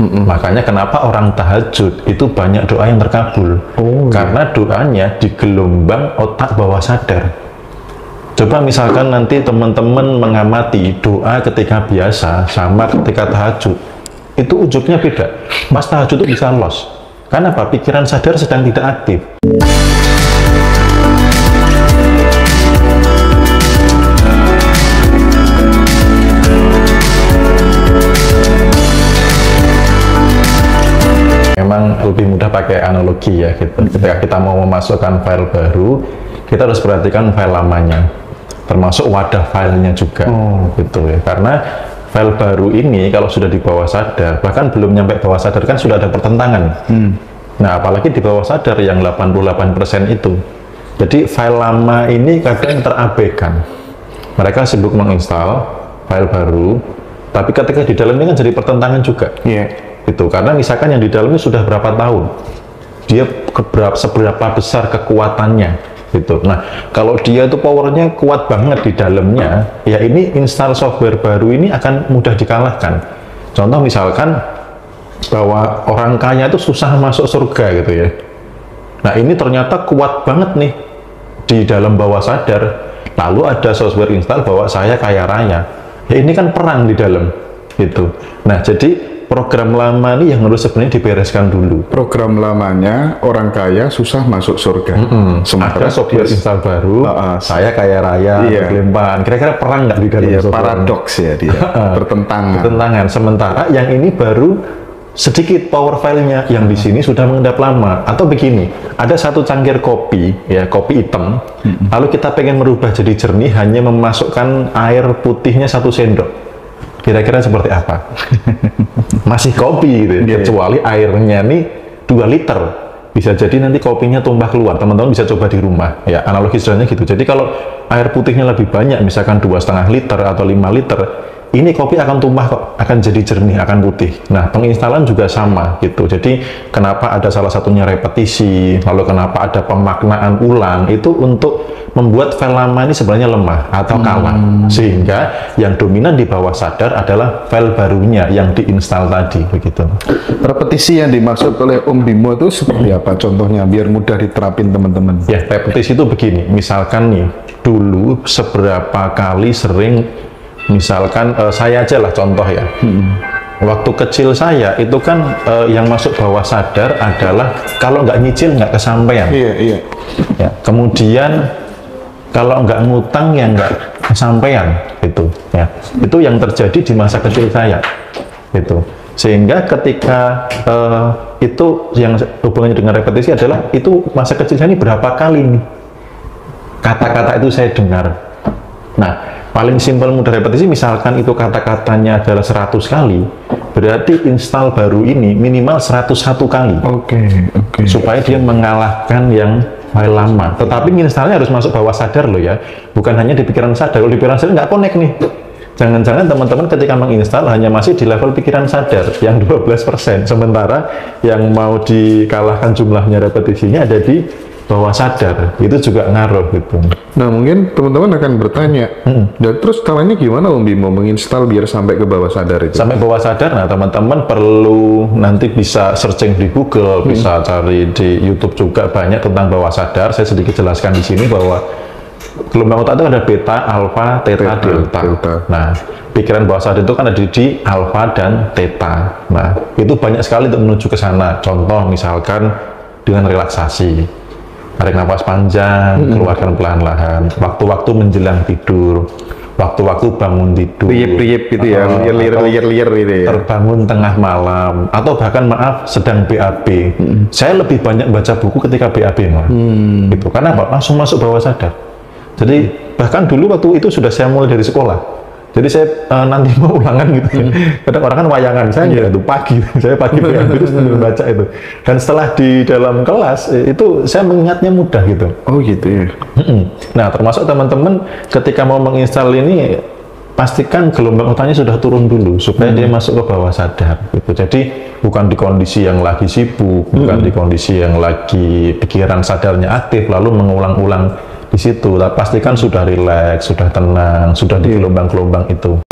Makanya kenapa orang tahajud itu banyak doa yang terkabul. Karena doanya di gelombang otak bawah sadar. Coba misalkan nanti teman-teman mengamati doa ketika biasa sama ketika tahajud, itu ujungnya beda. Pas tahajud itu bisa lost. Karena apa? Pikiran sadar sedang tidak aktif. Memang lebih mudah pakai analogi ya gitu. Ketika kita mau memasukkan file baru, kita harus perhatikan file lamanya, termasuk wadah filenya juga gitu ya. Karena file baru ini kalau sudah di bawah sadar, bahkan belum nyampe bawah sadar kan sudah ada pertentangan. Nah apalagi di bawah sadar yang 88% itu. Jadi file lama ini kadang terabaikan. Mereka sibuk menginstal file baru, tapi ketika di dalam ini kan jadi pertentangan juga. Gitu. Karena misalkan yang di dalamnya sudah berapa tahun, dia seberapa besar kekuatannya gitu. Nah kalau dia itu powernya kuat banget di dalamnya, ya ini install software baru ini akan mudah dikalahkan. Contoh misalkan bahwa orang kaya itu susah masuk surga gitu ya. Nah ini ternyata kuat banget nih di dalam bawah sadar, lalu ada software install bahwa saya kaya raya, ya ini kan perang di dalam gitu. Nah jadi program lama ini yang harus sebenarnya dibereskan dulu. Program lamanya orang kaya susah masuk surga. Ada software install baru, saya kaya raya, berlimpahan. Kira-kira perang nggak di dalam software? Paradoks ya dia, bertentangan. Sementara yang ini baru sedikit power filenya, yang di sini sudah mengendap lama. Atau begini, ada satu cangkir kopi, ya kopi hitam, lalu kita pengen merubah jadi jernih hanya memasukkan air putihnya 1 sendok. Kira-kira seperti apa? Masih kopi gitu ya, kecuali airnya nih 2 liter. Bisa jadi nanti kopinya tumpah keluar. Teman-teman bisa coba di rumah. Ya, analogi sederhananya gitu. Jadi kalau air putihnya lebih banyak, misalkan 2,5 liter atau 5 liter, ini kopi akan tumpah kok, akan jadi jernih, akan putih. Nah, penginstalan juga sama gitu. Jadi, kenapa ada salah satunya repetisi, lalu kenapa ada pemaknaan ulang, itu untuk membuat file lama ini sebenarnya lemah atau kalah. Sehingga yang dominan di bawah sadar adalah file barunya yang diinstal tadi, begitu. Repetisi yang dimaksud oleh Om Bimo itu seperti apa contohnya, biar mudah diterapin teman-teman? Ya, repetisi itu begini, misalkan nih, dulu seberapa kali sering, misalkan saya aja lah contoh ya, waktu kecil saya itu kan yang masuk bawah sadar adalah kalau nggak nyicil nggak kesampaian. Ya, kemudian kalau nggak ngutang ya nggak kesampaian gitu ya. Itu yang terjadi di masa kecil saya gitu. Sehingga ketika itu yang hubungannya dengan repetisi adalah itu masa kecil saya ini berapa kali nih kata-kata itu saya dengar. Nah, paling simpel mudah repetisi, misalkan itu kata-katanya adalah 100 kali, berarti install baru ini minimal 101 kali. Supaya dia mengalahkan yang file lama. Tetapi installnya harus masuk bawah sadar loh ya, bukan hanya di pikiran sadar. Kalau di pikiran sadar nggak connect nih. Jangan-jangan teman-teman ketika menginstal hanya masih di level pikiran sadar yang 12%, sementara yang mau dikalahkan jumlahnya repetisinya ada di bawah sadar. Itu juga ngaruh gitu. Nah mungkin teman-teman akan bertanya, dan terus caranya gimana Om Bimo menginstal biar sampai ke bawah sadar itu? Sampai bawah sadar, nah teman-teman perlu nanti bisa searching di Google, bisa cari di YouTube juga banyak tentang bawah sadar. Saya sedikit jelaskan di sini bahwa gelombang otak itu ada beta, alfa, theta, delta. Nah, pikiran bawah sadar itu kan ada di alfa dan theta. Nah, itu banyak sekali untuk menuju ke sana. Contoh misalkan dengan relaksasi. Tarik nafas panjang, keluarkan perlahan-lahan. Waktu-waktu menjelang tidur, waktu-waktu bangun tidur. Riep-riep gitu ya, liar-liar gitu ya. Terbangun tengah malam, atau bahkan maaf sedang BAB. Saya lebih banyak baca buku ketika BAB malah. Gitu. Karena apa? Langsung masuk bawah sadar. Jadi bahkan dulu waktu itu sudah saya mulai dari sekolah. Jadi saya nanti mau ulangan gitu. Kadang orang kan wayangan, saya itu pagi. Saya pagi itu sambil baca itu. Dan setelah di dalam kelas itu saya mengingatnya mudah gitu. Oh gitu ya. Nah termasuk teman-teman ketika mau menginstal ini, pastikan gelombang otaknya sudah turun dulu supaya dia masuk ke bawah sadar gitu. Jadi bukan di kondisi yang lagi sibuk, bukan di kondisi yang lagi pikiran sadarnya aktif lalu mengulang-ulang di situ. Pastikan sudah rileks, sudah tenang, sudah di gelombang-gelombang itu.